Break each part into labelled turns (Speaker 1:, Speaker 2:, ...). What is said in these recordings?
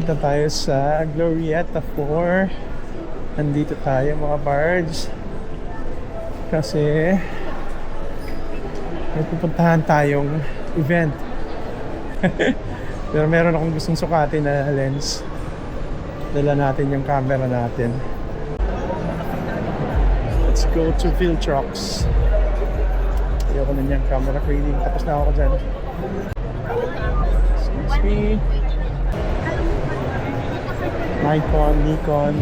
Speaker 1: Punta tayo sa Glorieta 4. Nandito tayo mga bards. Kasi may pupuntahan tayong event. Pero meron akong gustong sukatin na lens. Dala natin yung camera natin. Let's go to Viltrox. Ayoko na niyang camera cleaning. Tapos na ako dyan. Excuse me. Nikon.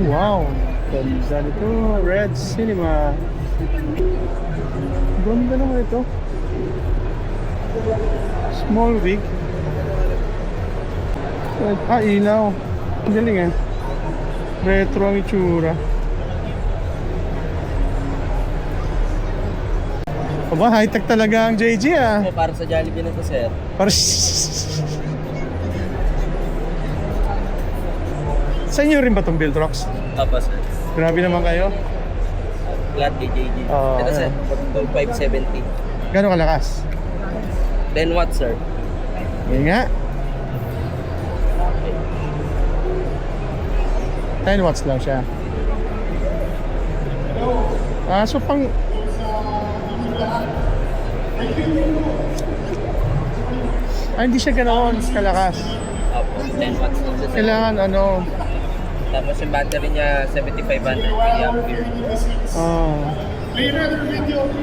Speaker 1: Wow! Ganda nito. Red Cinema. Ganda naman ito. Small rig. Ilaw. Ang galing eh. Retro ang itsura. Aba, high-tech talaga ang JG ah.
Speaker 2: Para sa Jollibee na to, sir.
Speaker 1: Para sa inyo rin ba itong Viltrox?
Speaker 2: Opo, sir.
Speaker 1: Grabe naman kayo.
Speaker 2: Flat JG.
Speaker 1: Oo,
Speaker 2: Ito, sir. 570.
Speaker 1: Gano'ng kalakas?
Speaker 2: 10 watts, sir.
Speaker 1: Yan nga. 10 watts lang siya. So pang hindi siya ganoon kalakas.
Speaker 2: Opo, 10 watts lang siya, sir.
Speaker 1: Kailangan
Speaker 2: Tapos yung battery niya, 7500 mAh.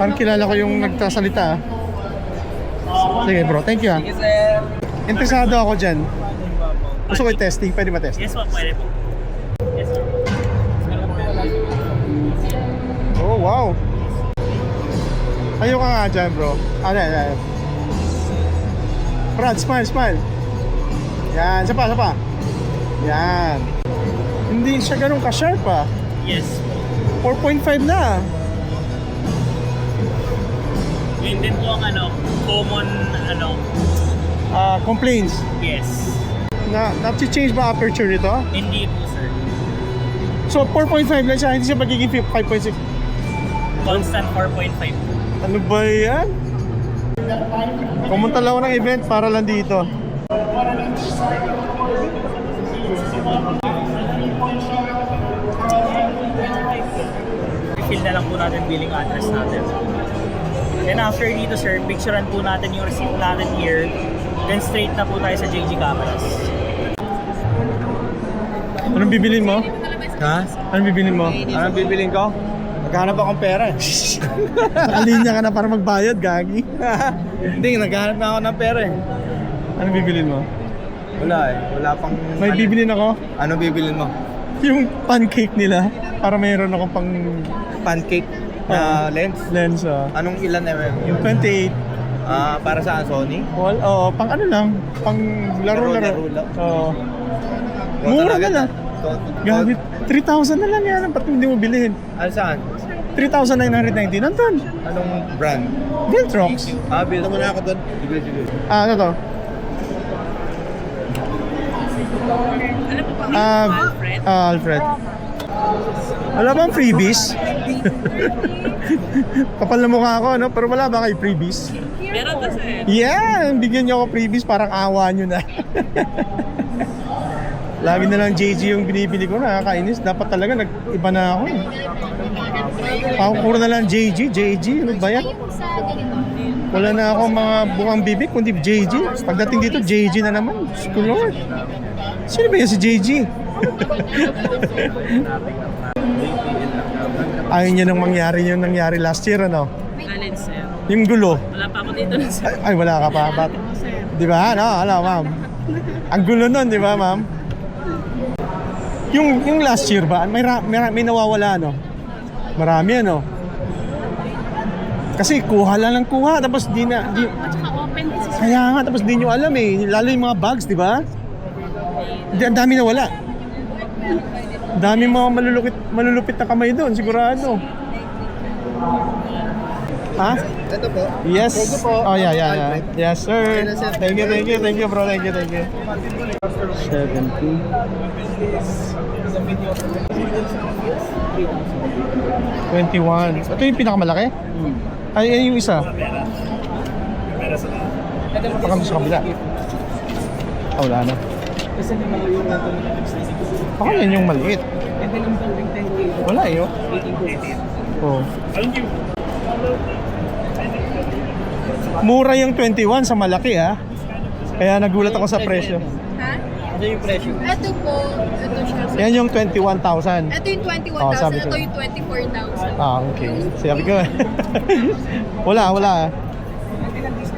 Speaker 1: Parang kilala ko yung nagsasalita. Sige bro, thank you
Speaker 2: Sige, sir.
Speaker 1: Interesado ako dyan. Gusto ko i-testing, pwede ba-test?
Speaker 3: Yes po, pwede po. Yes sir.
Speaker 1: Oh wow. Ayaw ka nga dyan bro. Ano. Brad, smile. Yan, isa pa. Yan. Hindi siya ganun ka-sharp ah.
Speaker 3: Yes.
Speaker 1: 4.5 na.
Speaker 3: Yun din po ang common
Speaker 1: Complaints.
Speaker 3: yes.
Speaker 1: Na-change ba aperture nito?
Speaker 3: Hindi po sir.
Speaker 1: So 4.5 lang siya, hindi siya magiging 5.6.
Speaker 3: Constant 4.5.
Speaker 1: Ano ba yan? Pumunta lang ako ng event para lang dito.
Speaker 3: I-fill na lang po natin billing address natin. Then after dito sir, picturean po natin yung receipt natin here. Then straight na po tayo sa JG Cameras.
Speaker 1: Anong bibilin mo?
Speaker 2: Ha?
Speaker 1: Anong bibilin mo?
Speaker 2: Anong bibiling ko? Naghanap akong pera eh.
Speaker 1: Nakalinya ka na para magbayad, gagi.
Speaker 2: Hindi, naghanap na ako ng pera eh.
Speaker 1: Anong bibilin mo?
Speaker 2: Wala eh. Wala pang...
Speaker 1: May bibilin ako.
Speaker 2: Ano bibilin mo?
Speaker 1: Yung pancake nila. Para mayroon akong pang
Speaker 2: Pancake na lens?
Speaker 1: lens.
Speaker 2: Anong ilan mm?
Speaker 1: Yung 28.
Speaker 2: Para saan? Sony?
Speaker 1: Pang ano lang. Pang laro-laro.
Speaker 2: Laro lang.
Speaker 1: Mura na lang. Gabi, 3,000 na lang yan. Ba't hindi mo bilhin?
Speaker 2: Ano saan?
Speaker 1: 3,990. Nandun.
Speaker 2: Anong brand?
Speaker 1: Viltrox.
Speaker 2: Bill. Tama na ako doon. Sige.
Speaker 1: Ano to? Alfred. Wala bang freebies? Kapal na mukha ako, no? Pero wala ba kayo freebies?
Speaker 3: Meron to sir.
Speaker 1: Yeah! Bigyan nyo ako freebies, parang awa nyo na. Lagi na lang JG yung binibili ko, nakakainis. Dapat talaga nag-iba na ako. Puro na lang JG. Ano ba yan? Wala na ako mga bukang bibig, kundi JG. Pagdating dito, JG na naman. School Lord. Sino ba yan si JG? Ayaw niya nang mangyari yung nangyari last year, ano?
Speaker 3: Alin sir.
Speaker 1: Yung gulo.
Speaker 3: Wala pa ako dito na sir.
Speaker 1: Ay, wala ka pa. Ba't? Di ba? No, hello, ma'am. Ang gulo nun, di ba, ma'am? Yung last year ba, may nawawala, no? Marami, ano? Kasi kuha lang ng kuha, tapos di na... Kaya nga, tapos di nyo alam eh. Lalo yung mga bags, di ba? Ang dami nawala. Dami mga malulupit na kamay doon, sigurado. Ha?
Speaker 2: Ito po.
Speaker 1: Yes.
Speaker 2: Thank you po.
Speaker 1: Oh, yeah. Yes, sir. Thank you, bro. Thank you. 70. 21. Ito yung pinakamalaki? Ay, yan yung isa. Baka sa kabila. Ah, wala na.
Speaker 3: Kasi may mga yung nato na nag-60.
Speaker 1: Baka yan yung maliit.
Speaker 3: And then yung building 10K.
Speaker 1: Wala eh, oh.
Speaker 3: 18
Speaker 1: Oh. Mura yung 21 sa malaki, ha? Kaya nagulat ako sa presyo.
Speaker 4: Ha?
Speaker 3: Ano yung presyo?
Speaker 4: Ito po, ito siya.
Speaker 1: Yan yung 21,000.
Speaker 4: Ito yung 21,000,
Speaker 1: Oh, sabi ko.
Speaker 4: ito yung 24,000.
Speaker 1: Ah, okay. Sabi ko. wala.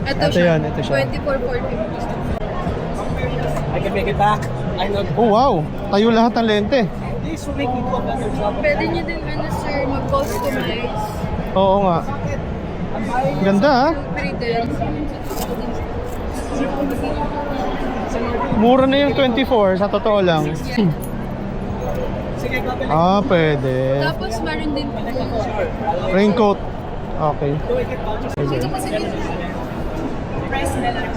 Speaker 1: Ito
Speaker 4: siya,
Speaker 1: yun, ito siya.
Speaker 4: 24,450.
Speaker 3: I can make it back. I know.
Speaker 1: Oh, wow. Tayo lahat ng lente.
Speaker 3: This will make me go back to shop.
Speaker 4: Pwede nyo din, sir, mag-customize.
Speaker 1: Oo nga. Ganda, ha?
Speaker 4: Pretend.
Speaker 1: Mura na yung 24, sa totoo lang.
Speaker 3: Sige, go back.
Speaker 1: Ah, pwede.
Speaker 4: Tapos, meron din po.
Speaker 1: Raincoat. Okay.
Speaker 4: Dito kasi din. Press na lang.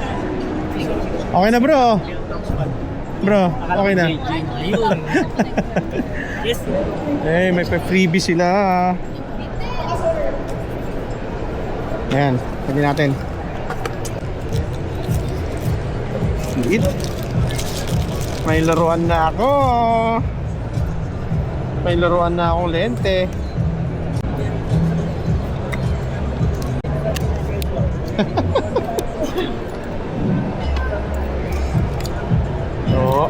Speaker 1: Okay na, bro. Bro, okay na.
Speaker 3: Ayun. Yes.
Speaker 1: Eh, may freebie sila. Ayan, pwede natin. Liit. May laruan na ako. May laruan na akong lente. Oo.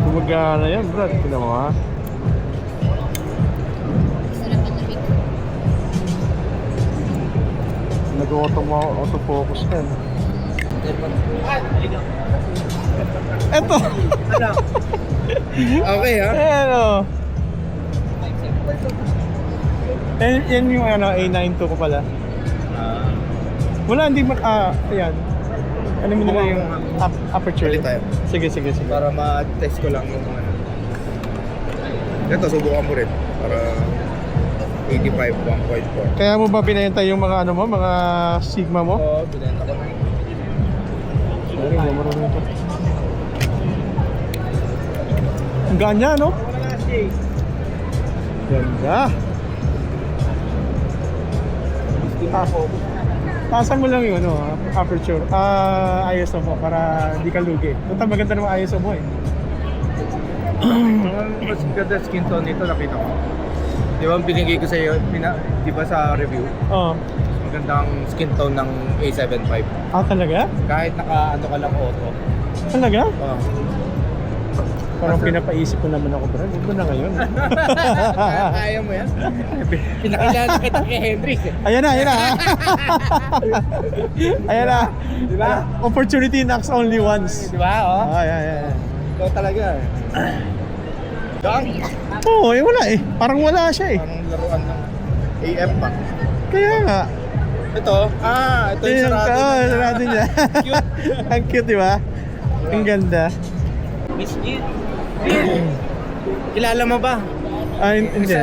Speaker 1: Gumagana yan, Brad. Tignan mo, ha? Nag-autofocus yan. Eto!
Speaker 2: Okay ha?
Speaker 1: Ayan, o. Yan yung A92 ko pala. Wala, hindi mo... ayan. Ano mo nila yung aperture?
Speaker 2: Ulit tayo.
Speaker 1: Sige.
Speaker 2: Para ma-test ko lang yung mga... Ito, subukan mo rin. Para 85, 1.4.
Speaker 1: Kaya mo ba binenta yung mga ano mo, mga Sigma mo?
Speaker 2: Oo, binenta ko na.
Speaker 1: Sorry, hindi mo marunong ito. Ang ganya, no? Ganda. Tasan mo lang yung aperture. ISO mo para di ka lugi. Punta maganda naman ISO mo eh.
Speaker 2: Mas ganda skin tone nito, nakita ko. Di ba binigay ko sa iyo, di ba sa review?
Speaker 1: Oo.
Speaker 2: Magandang skin tone ng A75.
Speaker 1: Ah, talaga?
Speaker 2: Kahit naka ano ka lang auto.
Speaker 1: Talaga?
Speaker 2: Oo.
Speaker 1: Parang pinapaisip ko naman ako, bro. Huwag mo na ngayon.
Speaker 2: Kaya mo yan. Pinakilala kita kay Hendrix eh.
Speaker 1: Ayan na. Ayan na.
Speaker 2: Di ba?
Speaker 1: Opportunity knocks only once.
Speaker 2: Di ba? Oh?
Speaker 1: Ayan.
Speaker 2: Ito talaga eh. Dang.
Speaker 1: Oo, wala eh. Parang wala siya eh.
Speaker 2: Parang laruan ng AF pa.
Speaker 1: Kaya nga.
Speaker 2: Ito yung sarado.
Speaker 1: Oo, sarado niya.
Speaker 2: Cute.
Speaker 1: Ang cute, di ba? Ang ganda.
Speaker 3: Miss G.
Speaker 2: Kilala mo ba?
Speaker 1: Hindi.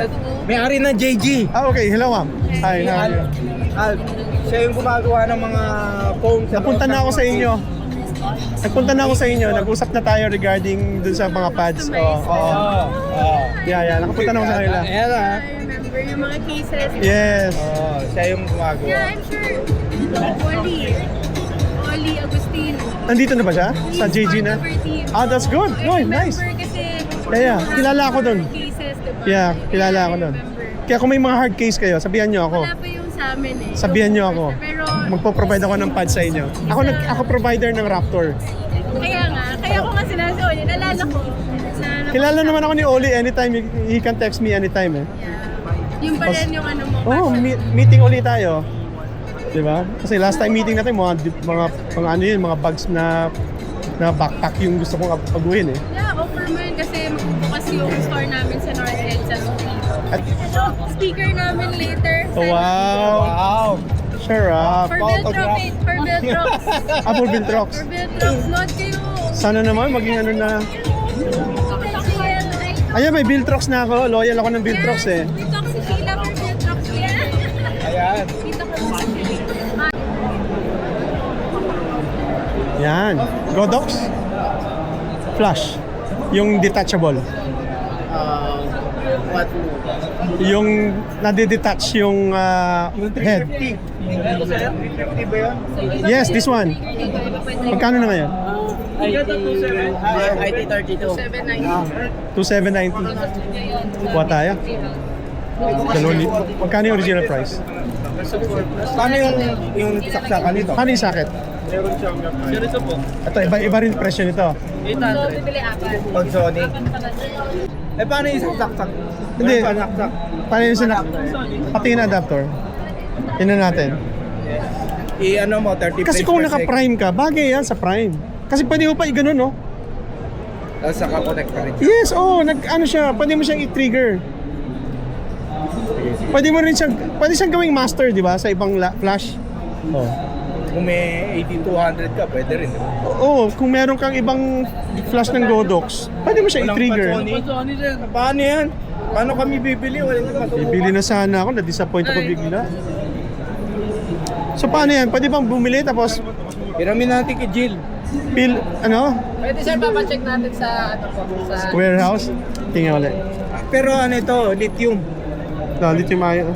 Speaker 2: May-ari ng JG.
Speaker 1: Okay. Hello, ma'am. Hi.
Speaker 2: Siya yung gumagawa ng mga phones.
Speaker 1: Napunta na ako sa inyo. Nag-usap na tayo regarding dun sa mga pads. Oo. Yeah. Nakapunta na ako sa kanila.
Speaker 2: Ayan na.
Speaker 4: I remember yung mga cases.
Speaker 1: Yes.
Speaker 2: Siya yung gumagawa.
Speaker 4: Yeah, I'm sure. Oli Agustino.
Speaker 1: Nandito na ba siya? Sa JG na? That's good.
Speaker 4: I
Speaker 1: Nice.
Speaker 4: remember kasi
Speaker 1: Yeah. Kilala ako dun.
Speaker 4: cases, diba?
Speaker 1: Yeah, kilala ako dun. Kaya kung may mga hard case kayo, sabihan nyo ako.
Speaker 4: Wala pa yung sa amin eh.
Speaker 1: Sabihan nyo ako.
Speaker 4: Pero,
Speaker 1: Magpo-provide ako ng pads sa inyo. Ako provider ng Raptor.
Speaker 4: kaya ko nga sinabi sa Oli, nalala ko.
Speaker 1: Kilala naman ako ni Oli anytime. He can text me anytime eh.
Speaker 4: Yeah. Yung pa rin yung ano mo.
Speaker 1: Oh, meeting ulit tayo. 'Di ba? Kasi last time meeting natin mga ano yun, mga bags na backpack yung gusto kong paguhin eh.
Speaker 4: Yeah, offer mo yun kasi magbubukas yung store namin sa North End sa Lupi.
Speaker 1: At,
Speaker 4: Speaker namin later.
Speaker 1: oh, wow. Sure up.
Speaker 4: For Viltrox. For Viltrox.
Speaker 1: For Viltrox.
Speaker 4: For Viltrox. Load kayo.
Speaker 1: Sana naman maging ano na. Ayan, may Viltrox na ako. Loyal ako ng Viltrox eh.
Speaker 4: Dito ako si Sheila for Viltrox.
Speaker 2: Ayan.
Speaker 4: Dito ko sa Sheila.
Speaker 1: Yan. Godox. Flash. Yung detachable. Yung nade-detach yung head.
Speaker 2: Ito sir, 350 ba yun?
Speaker 1: Yes, this one. Magkano na ngayon?
Speaker 3: IT32.
Speaker 1: 2,790. Kuha tayo. Dalawang magkano yung original price?
Speaker 2: Paano yung saksakan nito?
Speaker 1: Paano yung socket?
Speaker 2: Seryoso po.
Speaker 1: Ito, iba rin presyo nito.
Speaker 2: 800. Pag Sony. Paano yung saksak?
Speaker 1: Hindi.
Speaker 2: Panaksak.
Speaker 1: Paano yung pati yung adapter? Tingnan natin.
Speaker 2: Ano mo, 30
Speaker 1: Kasi kung naka-prime ka, bagay yan sa prime. Kasi pwede mo pa i-ganon, no?
Speaker 2: Tapos naka-connect pa rin.
Speaker 1: Yes, ano siya, pwede mo siyang i-trigger. Pwede siyang gawing master, di ba? Sa ibang flash. Oh.
Speaker 2: Kung may 8200 ka, pwede rin. Diba?
Speaker 1: Oo, kung meron kang ibang flash ng Godox, pwede mo siya i-trigger.
Speaker 2: Paano yan? Paano kami bibili? Walang matutuwa.
Speaker 1: Bibili na sana ako, na-disappoint ako bigla. So paano yan? Pwede bang bumili tapos
Speaker 2: Hiramin natin kay Jill.
Speaker 4: Pwede sir, papacheck natin sa
Speaker 1: warehouse? Tingnan ulit.
Speaker 2: Pero ano ito, lithium.
Speaker 1: Lithium ion.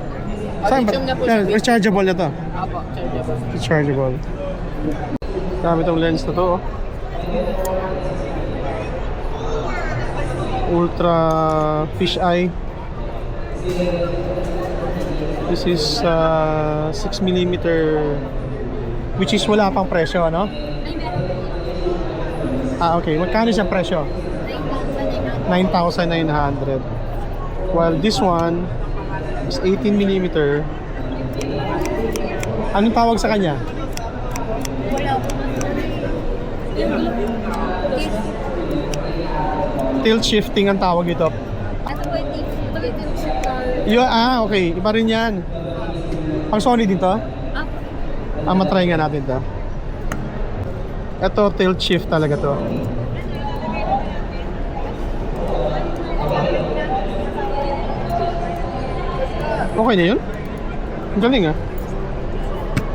Speaker 1: Saan ba?
Speaker 4: lithium na po
Speaker 1: Yan,
Speaker 4: siya.
Speaker 1: rechargeable na to.
Speaker 4: Apo, chargeable.
Speaker 1: Rechargeable. Dami tong lens na to. Ultra fisheye. This is 6mm, which is wala pang presyo, ano? Okay. Magkano siyang presyo? 9,900. While this one is 18mm. Anong tawag sa kanya? Tilt shifting ang tawag ito. Okay. Iba rin yan. Pang Sony din to? Matry nga natin to. Ito, tilt shift talaga to. Okay na yun? Ang galing ah.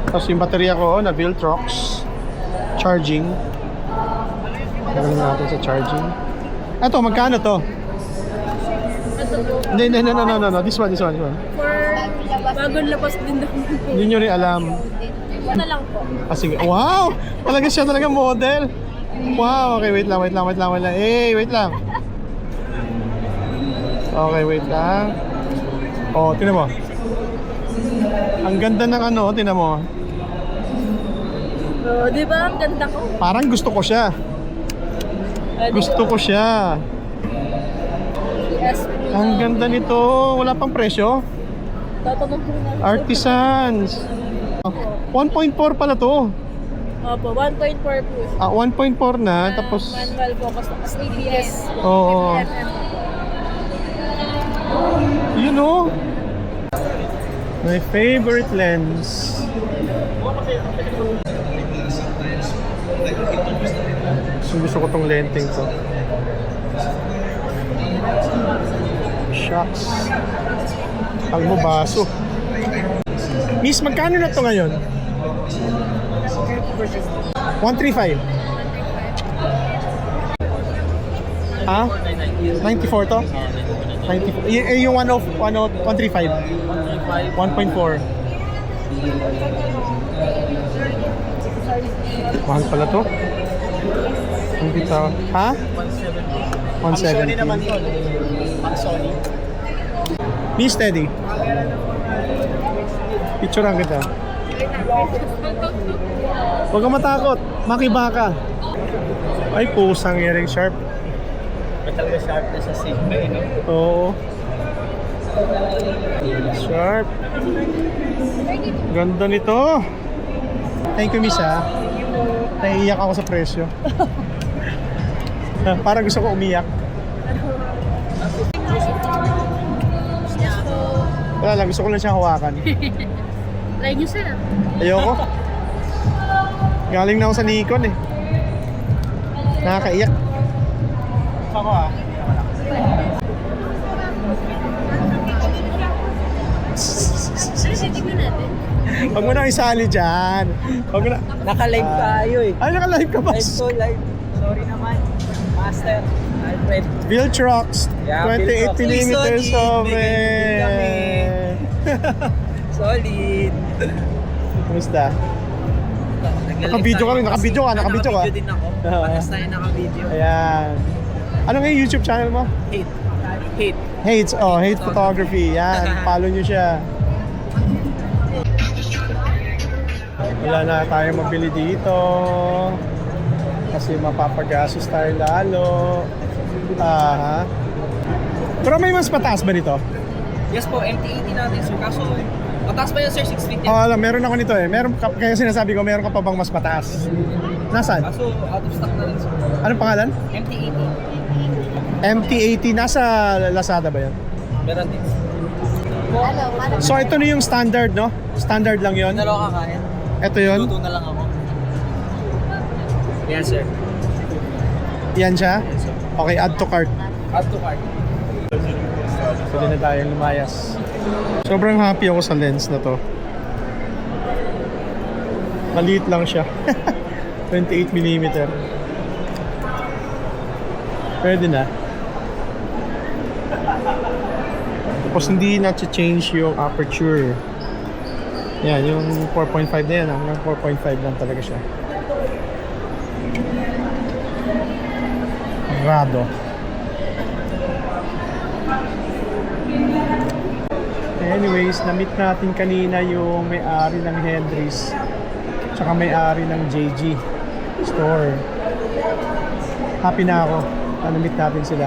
Speaker 1: Tapos yung baterya ko na Viltrox. Charging. Galing natin sa charging. Ito, magkano to? No. This one.
Speaker 4: For bagong labas din daw po.
Speaker 1: Hindi nyo rin alam.
Speaker 4: Ano lang po.
Speaker 1: Sige. Wow! Talaga siya talaga model. Wow! Okay, wait lang. Wait lang. Okay, wait lang. Oh, tingnan mo. Ang ganda ng tingnan mo.
Speaker 4: Oh, di ba? Ang ganda ko.
Speaker 1: Parang gusto ko siya.
Speaker 4: Yes.
Speaker 1: Ang ganda nito. Wala pang presyo.
Speaker 4: Tatanong po na.
Speaker 1: Artisans. 1.4 pala to.
Speaker 4: Opo, 1.4 po.
Speaker 1: 1.4 na. Tapos,
Speaker 4: Manual focus na ABS.
Speaker 1: oo. You know, my favorite lens. Gusto ko tong lenteng to. Shucks. Ang mo baso. Miss, magkano na to ngayon? 135. Ha? 94 to? 94. Yung 135. 1.4. Mahal pala to. Ang bitaw. Ha? 170.
Speaker 3: Sony naman to. Pang Sony.
Speaker 1: Miss Teddy. Picture ang kita. Huwag kang matakot. Makiba ka. Ay, pusang earring sharp.
Speaker 3: Talaga sharp na sa SIM.
Speaker 1: Oo. Sharp. Ganda nito. Thank you, Miss, ha. Naiiyak ako sa presyo. Parang gusto ko umiyak. Wala lang, gusto ko lang siyang hawakan.
Speaker 4: Try nyo sir.
Speaker 1: Ayoko. Galing na ako sa Nikon eh. Nakakaiyak.
Speaker 3: Ako ah.
Speaker 4: Tignan natin.
Speaker 1: Huwag mo na isali dyan. Huwag mo na.
Speaker 3: Naka-live tayo eh.
Speaker 1: Ay, naka-live ka ba?
Speaker 3: Live. Sorry naman. Master. Alfred.
Speaker 1: Viltrox,
Speaker 3: Yeah,
Speaker 1: 28
Speaker 3: Viltrox.
Speaker 1: millimeters
Speaker 3: Solid,
Speaker 1: of
Speaker 3: may ganun kami. Solid.
Speaker 1: Kumusta? Naka-video kami, naka-video ka.
Speaker 3: Naka-video din ako.
Speaker 1: Oo.
Speaker 3: Patas tayo naka-video.
Speaker 1: Ayan. Ano nga yung YouTube channel mo?
Speaker 3: Hate. Hate.
Speaker 1: Hate Photography. Yan, follow nyo siya. Wala na tayong mabili dito. Kasi mapapagastos tayo lalo. Pero may mas pataas ba nito?
Speaker 3: Yes po, MT-80 natin sir. Kaso, mataas pa yun sir, 6 feet.
Speaker 1: Alam, meron ako nito eh. Kaya sinasabi ko, meron ka pa bang mas mataas? Nasaan?
Speaker 3: Kaso, out of stock na rin sir.
Speaker 1: Anong pangalan?
Speaker 3: MT-80.
Speaker 1: MT-80. Nasa Lazada ba yan?
Speaker 3: Meron din.
Speaker 1: So ito na yung standard, no? Standard lang yon.
Speaker 3: Ano ka kakain?
Speaker 1: Ito yon.
Speaker 3: Luto na lang ako. Yan sir.
Speaker 1: Yan siya? Okay, add to cart.
Speaker 3: Add to cart.
Speaker 1: Pwede na tayong lumayas. Sobrang happy ako sa lens na to. Maliit lang siya. 28mm. Pwede na. Tapos hindi na-change yung aperture. Yan, yung 4.5 na yan. Hanggang 4.5 lang talaga siya. Rado. Anyways, na-meet natin kanina yung may-ari ng Hendry's tsaka may-ari ng JG store. Happy na ako na na-meet natin sila.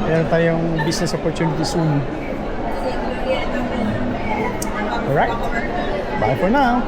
Speaker 1: Meron tayong business opportunity soon. Alright, bye for now.